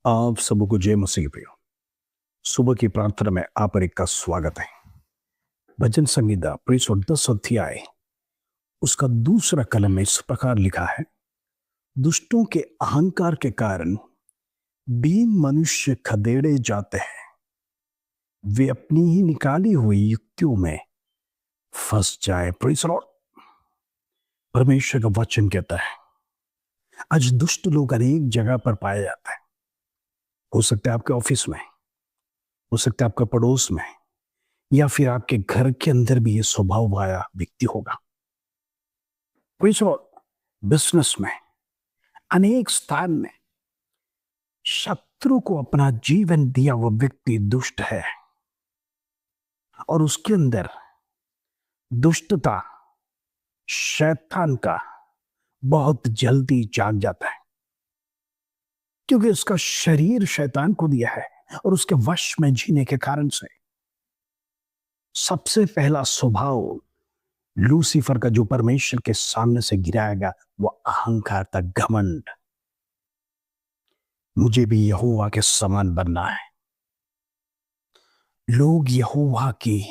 आप सबको जय मसीह प्रियो। सुबह की प्रार्थना में आप एक का स्वागत है। भजन संगीता प्रीस 10 अध्याय उसका दूसरा कलम में इस प्रकार लिखा है। दुष्टों के अहंकार के कारण दीन मनुष्य खदेड़े जाते हैं, वे अपनी ही निकाली हुई युक्तियों में फंस जाए। Praise lord. परमेश्वर का वचन कहता है आज दुष्ट लोग अनेक जगह पर पाए जाते हैं। हो सकता है आपके ऑफिस में, हो सकता है आपका पड़ोस में, या फिर आपके घर के अंदर भी ये स्वभाव वाला व्यक्ति होगा। बिजनेस में, अनेक स्थान में शत्रु को अपना जीवन दिया वो व्यक्ति दुष्ट है और उसके अंदर दुष्टता शैतान का बहुत जल्दी जाग जाता है, क्योंकि उसका शरीर शैतान को दिया है और उसके वश में जीने के कारण से सबसे पहला स्वभाव लूसीफर का जो परमेश्वर के सामने से गिराएगा वो अहंकार था, घमंड। मुझे भी यहोवा के समान बनना है। लोग यहोवा की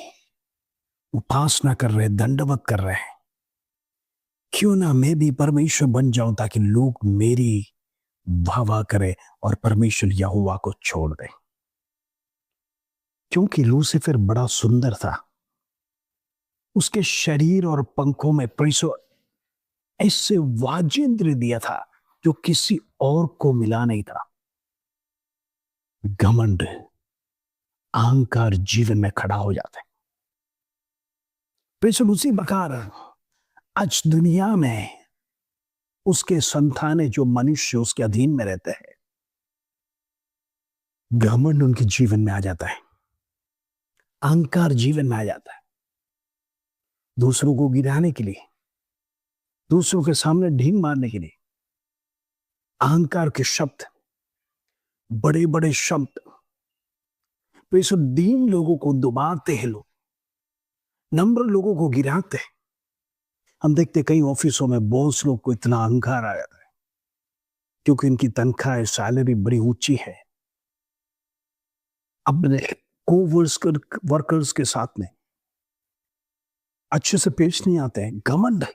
उपासना कर रहे, दंडवत कर रहे हैं, क्यों ना मैं भी परमेश्वर बन जाऊं ताकि लोग मेरी वाह करें और परमेश्वर यहोवा को छोड़ दें। क्योंकि लूसीफर बड़ा सुंदर था, उसके शरीर और पंखों में परमेश्वर ऐसे वाजेंद्र दिया था जो किसी और को मिला नहीं था। घमंड, अहंकार जीवन में खड़ा हो जाता है। परमेश्वर उसी प्रकार आज दुनिया में उसके संतानें जो मनुष्य उसके अधीन में रहते हैं, घमंड उनके जीवन में आ जाता है, अहंकार जीवन में आ जाता है। दूसरों को गिराने के लिए, दूसरों के सामने ढींग मारने के लिए अहंकार के शब्द, बड़े बड़े शब्द, तो दीन लोगों को दुबाते हैं, लोग नम्र लोगों को गिराते हैं। हम देखते कई ऑफिसों में बॉस लोग को इतना अहंकार आ जाता है क्योंकि इनकी तनख्वाह, सैलरी बड़ी ऊंची है। अपने वर्कर्स के साथ में अच्छे से पेश नहीं आते हैं, घमंड है।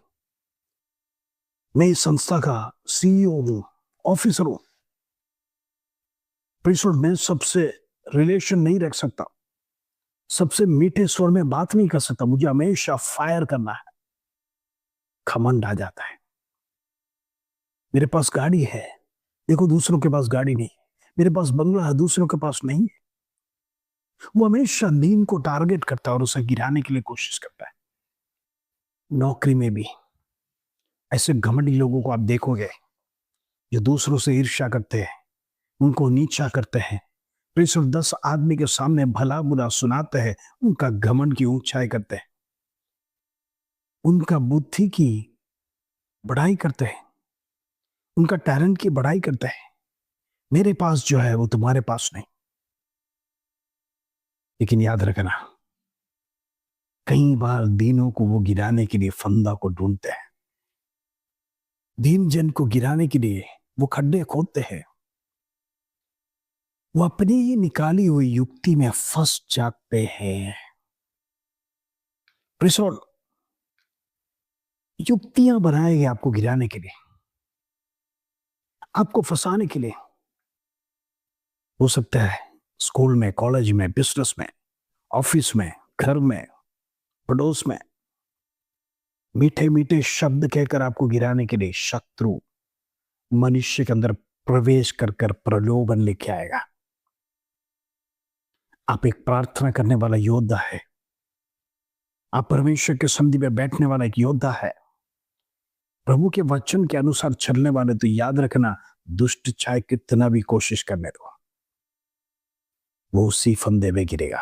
मैं इस संस्था का सीईओ हूं, ऑफिसर हूं, मैं सबसे रिलेशन नहीं रख सकता, सबसे मीठे स्वर में बात नहीं कर सकता, मुझे हमेशा फायर करना है। घमंड आ जाता है। मेरे पास गाड़ी है, देखो दूसरों के पास गाड़ी नहीं है। मेरे पास बंगला है, दूसरों के पास नहीं है। वो हमेशा दीन को टारगेट करता है और उसे गिराने के लिए कोशिश करता है। नौकरी में भी ऐसे घमंडी लोगों को आप देखोगे जो दूसरों से ईर्ष्या करते हैं, उनको नीचा करते हैं, फिर 10 आदमी के सामने भला बुरा सुनाते हैं, उनका घमंड की ऊंचाई करते हैं, उनका बुद्धि की बढ़ाई करते हैं, उनका टैलेंट की बढ़ाई करते हैं। मेरे पास जो है वो तुम्हारे पास नहीं। लेकिन याद रखना, कई बार दीनों को वो गिराने के लिए फंदा को ढूंढते हैं, दीन जन को गिराने के लिए वो खड्डे खोदते हैं, वो अपनी ही निकाली हुई युक्ति में फंस जाते हैं। युक्तियां बनाएंगे आपको गिराने के लिए, आपको फंसाने के लिए। हो सकता है स्कूल में, कॉलेज में, बिजनेस में, ऑफिस में, घर में, पड़ोस में मीठे मीठे शब्द कहकर आपको गिराने के लिए शत्रु मनुष्य के अंदर प्रवेश कर कर प्रलोभन लेके आएगा। आप एक प्रार्थना करने वाला योद्धा है, आप परमेश्वर के संधि में बैठने वाला एक योद्धा है, प्रभु के वचन के अनुसार चलने वाले। तो याद रखना, दुष्ट चाहे कितना भी कोशिश करने दो, वो उसी फंदे में गिरेगा।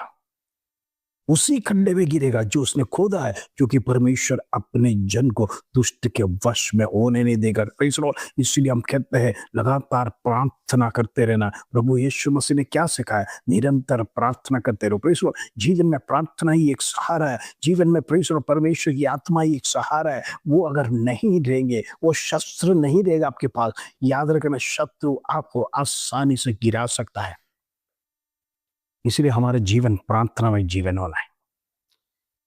उसी खड्डे में गिरेगा जो उसने खोदा है, क्योंकि परमेश्वर अपने जन को दुष्ट के वश में होने नहीं देगा। Praise Lord. इसलिए हम कहते हैं लगातार प्रार्थना करते रहना। प्रभु यीशु मसीह ने क्या सिखाया? निरंतर प्रार्थना करते रहो। Praise Lord. जीवन में प्रार्थना ही एक सहारा है। जीवन में प्रेज़ लॉर्ड परमेश्वर की आत्मा ही एक सहारा है। वो अगर नहीं रहेंगे, वो शस्त्र नहीं रहेगा आपके पास, याद रखना शत्रु आपको आसानी से गिरा सकता है। इसलिए हमारा जीवन प्रार्थना में जीवन होना है।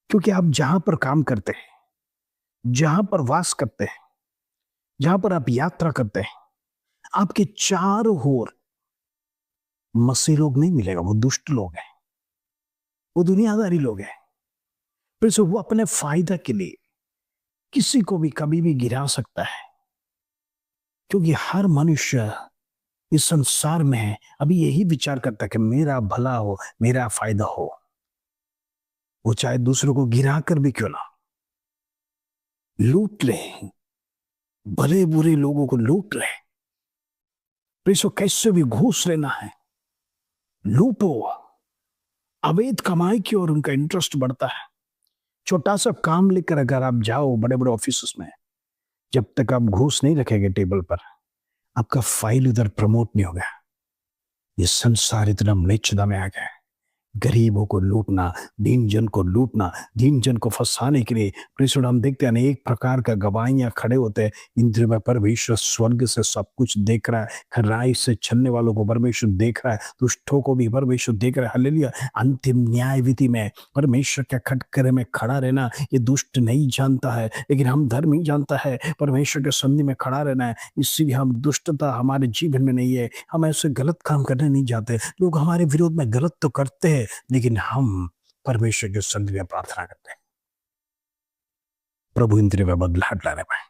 क्योंकि आप जहां पर काम करते हैं, जहां पर वास करते हैं, जहां पर आप यात्रा करते हैं, आपके चारों ओर मसीह लोग नहीं मिलेगा, वो दुष्ट लोग हैं, वो दुनियादारी लोग हैं। फिर से वो अपने फायदा के लिए किसी को भी कभी भी गिरा सकता है। क्योंकि हर मनुष्य इस संसार में है, अभी यही विचार करता है कि मेरा भला हो, मेरा फायदा हो। वो चाहे दूसरों को गिरा कर भी क्यों ना लूट रहे, भले बुरे लोगों को लूट रहे। पैसों कैसे भी घूस लेना है, लूटो। अवैध कमाई की ओर उनका इंटरेस्ट बढ़ता है। छोटा सा काम लेकर अगर आप जाओ बड़े बड़े ऑफिस में, जब तक आप घूस नहीं रखेंगे टेबल पर, आपका फाइल उधर प्रमोट नहीं होगा। ये संसार इतना म्लेच्छता में आ गया है। गरीबों को लूटना, दीन जन को लूटना, दीन जन को फंसाने के लिए प्रेषण हम देखते हैं अनेक प्रकार का गवाहियां खड़े होते हैं। इंद्र में परमेश्वर स्वर्ग से सब कुछ देख रहा है। खराई से चलने वालों को परमेश्वर देख रहा है, दुष्टों को भी परमेश्वर देख रहा है। हालेलुया। अंतिम न्याय विधि में परमेश्वर के खटकरे में खड़ा रहना ये दुष्ट नहीं जानता है, लेकिन हम धर्मी जानता है परमेश्वर के संधि में खड़ा रहना है। इसीलिए हम दुष्टता हमारे जीवन में नहीं है। हम ऐसे गलत काम करने नहीं जाते। लोग हमारे विरोध में गलत तो करते हैं, लेकिन हम परमेश्वर के संधि में प्रार्थना करते हैं प्रभु इंद्र में बदलाहट लाने पाए।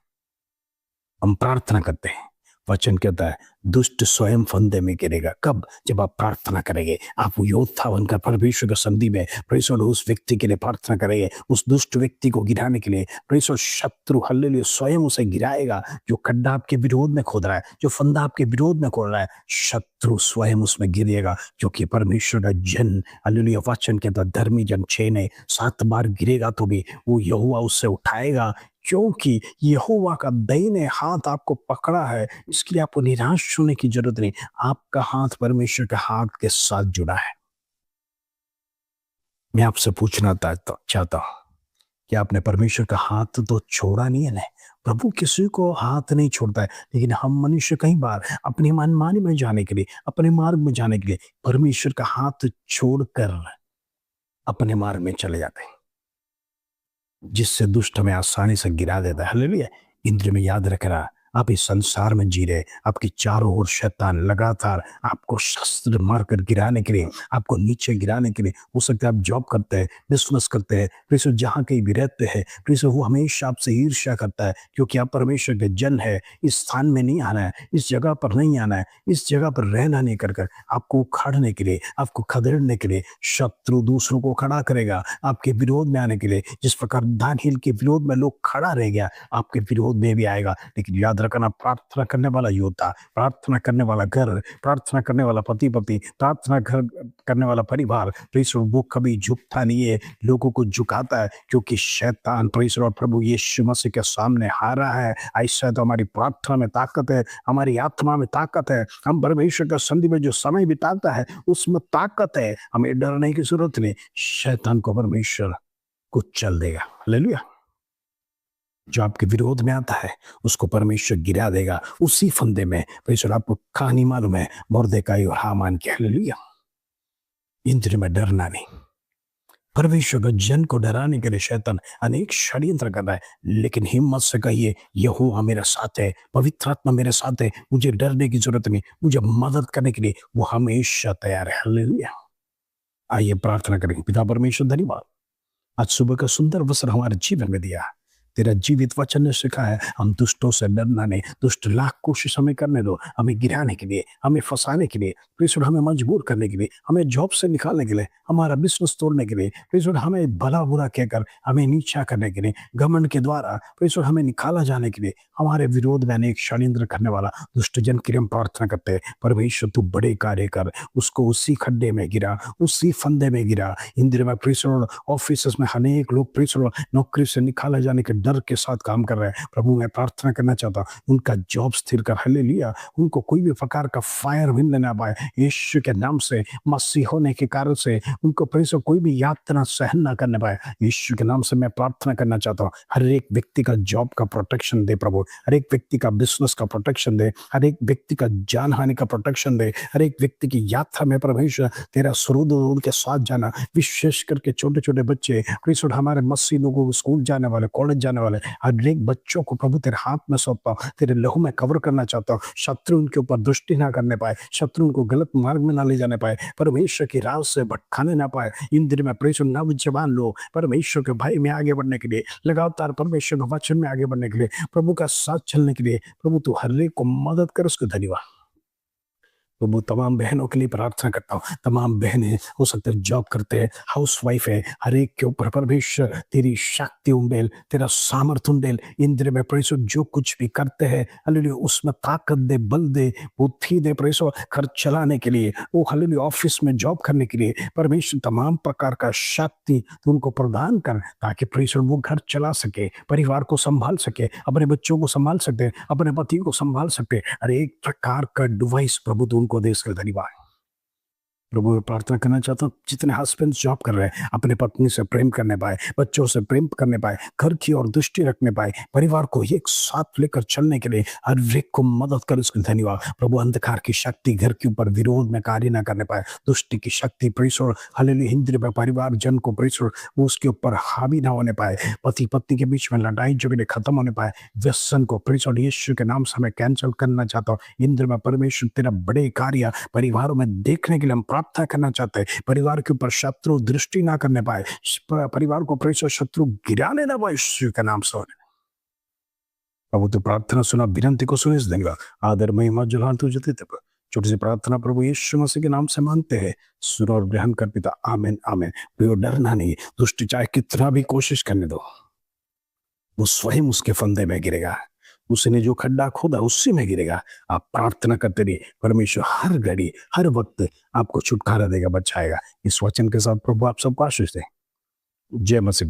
हम प्रार्थना करते हैं। वचन कहता है दुष्ट स्वयं फंदे में गिरेगा। कब? जब आप प्रार्थना करेंगे। आप योद्धा बनकर परमेश्वर के संधि में परमेश्वर उस व्यक्ति के लिए प्रार्थना करेंगे, उस दुष्ट व्यक्ति को गिराने के लिए। परमेश्वर शत्रु हालेलुया स्वयं उसे गिराएगा। जो खड्डा आपके विरोध में खोद रहा है, जो फंदा आपके विरोध में खोद रहा है, शत्रु स्वयं उसमें गिरेगा। क्योंकि परमेश्वर का जन हालेलुया वचन कहता है धर्मी जन 6 ने 7 बार गिरेगा तो भी वो यहोवा उससे उठाएगा। क्योंकि यहोवा का दाहिने हाथ आपको पकड़ा है, इसके लिए आपको निराश होने की जरूरत नहीं। आपका हाथ परमेश्वर के हाथ के साथ जुड़ा है। मैं आपसे पूछना चाहता हूं कि आपने परमेश्वर का हाथ तो छोड़ा नहीं है ना। प्रभु किसी को हाथ नहीं छोड़ता है, लेकिन हम मनुष्य कई बार अपनी मनमानी में जाने के लिए, अपने मार्ग में जाने के लिए परमेश्वर का हाथ छोड़कर अपने मार्ग में चले जाते हैं, जिससे दुष्ट हमें आसानी से गिरा देता है। हालेलुया। इंद्र में याद रखना, आप इस संसार में जी रहे, आपके चारों ओर शैतान लगातार आपको शस्त्र मारकर गिराने के लिए, आपको नीचे गिराने के लिए। हो सकता है आप जॉब करते हैं, बिजनेस करते हैं, फिर जहां कहीं भी रहते हैं, फिर वो हमेशा आपसे ईर्ष्या करता है, क्योंकि आप परमेश्वर के जन है। इस स्थान में नहीं आना है, इस जगह पर नहीं आना है, इस जगह पर रहना नहीं कर आपको उखाड़ने के लिए, आपको खदेड़ने के लिए शत्रु दूसरों को खड़ा करेगा आपके विरोध में आने के लिए। जिस प्रकार दानियेल के विरोध में लोग खड़ा रह गया, आपके विरोध में भी आएगा। लेकिन याद रखना, प्रार्थना करने वाला योद्धा, प्रार्थना करने वाला घर, प्रार्थना करने वाला पति पत्नी, प्रार्थना करने वाला परिवार, परमेश्वर वो कभी झुकता नहीं है, लोगों को झुकाता है। क्योंकि शैतान परमेश्वर और प्रभु यीशु मसीह के सामने हारा है। ऐसा तो हमारी प्रार्थना में ताकत है, हमारी आत्मा में ताकत है। हम परमेश्वर का संधि में जो समय बिताता है उसमें ताकत है। हमें डरने की जरूरत नहीं। शैतान को परमेश्वर कुचल देगा। हालेलुया। जो आपके विरोध में आता है उसको परमेश्वर गिरा देगा उसी फंदे में। परमेश्वर आपको कहानी मालूम है मोर्देकाई और हामान की। हालेलुया। इंद्र में डरना नहीं। परमेश्वर का जन को डराने के लिए शैतान अनेक षड्यंत्र कर रहा है, लेकिन हिम्मत से कहिए यहोवा मेरे साथ है, पवित्र आत्मा मेरे साथ है, मुझे डरने की जरूरत नहीं। मुझे मदद करने के लिए वो हमेशा तैयार है। हालेलुया। आइए प्रार्थना करें। पिता परमेश्वर धन्यवाद, आज सुबह का सुंदर अवसर हमारे जीवन में दिया। तेरा जीवित वचन ने सिखाया है, हम दुष्टों से डरना नहीं। दुष्ट लाख कोशिश हमें करने दो, हमें गिराने के लिए, हमें फंसाने के लिए, प्रीसुड हमें मजबूर करने के लिए, हमें जॉब से निकालने के लिए, हमारा बिजनेस तोड़ने के लिए, प्रीसुड हमें भला बुरा कहकर हमें नीचा करने के लिए, घमंड के द्वारा प्रीसुड हमें निकाला जाने के लिए, हमारे विरोध में अनेक षड्यंत्र करने वाला दुष्ट जन की हम प्रार्थना करते हैं, परमेश्वर तू बड़े कार्य कर, उसको उसी खड्डे में गिरा, उसी फंदे में गिरा। इंद्र में प्रीसुड ऑफिस में अनेक लोग प्रीसुड नौकरी से निकाला जाने के डर के साथ काम कर रहे हैं। प्रभु मैं प्रार्थना करना चाहता हूं, उनका जॉब स्थिर कर, हालेलुया। उनको कोई भी प्रकार का फायर विंड ना पाए यीशु के नाम से। मसीह होने के कारण से उनको प्रेसर कोई भी यातना सहन ना करने पाए यीशु के नाम से। मैं प्रार्थना करना चाहता हूँ, हर एक व्यक्ति का जॉब का प्रोटेक्शन दे प्रभु, हर एक व्यक्ति का बिजनेस का प्रोटेक्शन दे, हर एक व्यक्ति का जान हानि का प्रोटेक्शन दे, हर एक व्यक्ति की यात्रा में परमेश्वर तेरा स्वरूप उनके साथ जाना। विशेष करके छोटे छोटे बच्चे प्रेसर, हमारे मसीह लोगों, स्कूल जाने वाले, कॉलेज जाने वाले, हर एक बच्चों को प्रभु तेरे हाथ में सौंपता हूं, तेरे लहू में कवर करना चाहता हूँ। शत्रु उनके ऊपर दृष्टि ना करने पाए, शत्रु उनको गलत मार्ग में ना ले जाने पाए, परमेश्वर की राह से भटकाने ना पाए। इन दिनों में प्रेषण नौजवान लोग परमेश्वर के भाई में आगे बढ़ने के लिए, लगातार परमेश्वर के वचन में आगे बढ़ने के लिए, प्रभु का साथ चलने के लिए, प्रभु तू हर एक को मदद कर, उसको धन्यवाद। प्रभु तमाम बहनों के लिए प्रार्थना करता हूँ, तमाम बहनें हो सकते हैं जॉब करते हैं, हाउस वाइफ है, हर एक के ऊपर परमेश्वर तेरी शक्ति उंडेल, तेरा सामर्थ्य उंडेल। इंद्र में प्रेसो जो कुछ भी करते हैं हालेलुया, उसमें ताकत दे, बल दे, बुद्धि दे प्रेसो, खर्च चलाने के लिए, वो हालेलुया ऑफिस में जॉब करने के लिए परमेश्वर तमाम प्रकार का शक्ति तू उनको प्रदान कर, ताकि प्रेसो वो घर चला सके, परिवार को संभाल सके, अपने बच्चों को संभाल सकते, अपने पति को संभाल सकते। हर एक प्रकार का डिवाइस प्रभु तू को दे, इसका धन्यवाद। प्रभु मैं प्रार्थना करना चाहता हूँ, जितने हस्बैंड जॉब कर रहे हैं अपने पत्नी से प्रेम करने पाए, बच्चों से प्रेम करने पाए, घर की ओर दृष्टि रखने पाए, परिवार को एक साथ लेकर चलने के लिए हर एक को मदद कर, इसके धन्यवाद। प्रभु अंधकार की शक्ति घर के ऊपर विरोध में कार्य ना करने पाए, दुष्टि की शक्ति प्रेषण हालेलुया हिंद्र में परिवार जन को प्रेषण उसके ऊपर हावी ना होने पाए, पति पत्नी के बीच में लड़ाई झगड़े खत्म होने पाए, व्यसन को प्रेषण यीशु के नाम से मैं कैंसिल करना चाहता हूँ। इंद्र में परमेश्वर तेरा बड़े कार्य परिवारों में देखने के लिए हम प्रार्थना करना चाहते हैं। परिवार के ऊपर शत्रु दृष्टि ना करने पाए, परिवार को प्रेषण शत्रु गिराने ना पाए यीशु के नाम से। प्रभु तू प्रार्थना सुना, विनंती को सुनिस देगा, आदर महिमा जलाल तुझे देते। छोटी सी प्रार्थना प्रभु यीशु मसीह के नाम से मांगते हैं, सुनो और ग्रहण कर पिता, आमीन आमीन। प्रियो डरना नहीं, दुष्ट चाहे कितना भी कोशिश करने दो, वो स्वयं उसके फंदे में गिरेगा, उसने जो खड्डा खोदा उसी में गिरेगा। आप प्रार्थना करते रहिए, परमेश्वर हर घड़ी हर वक्त आपको छुटकारा देगा, बचाएगा। इस वचन के साथ प्रभु आप सबको आशीष दे। जय मसीह।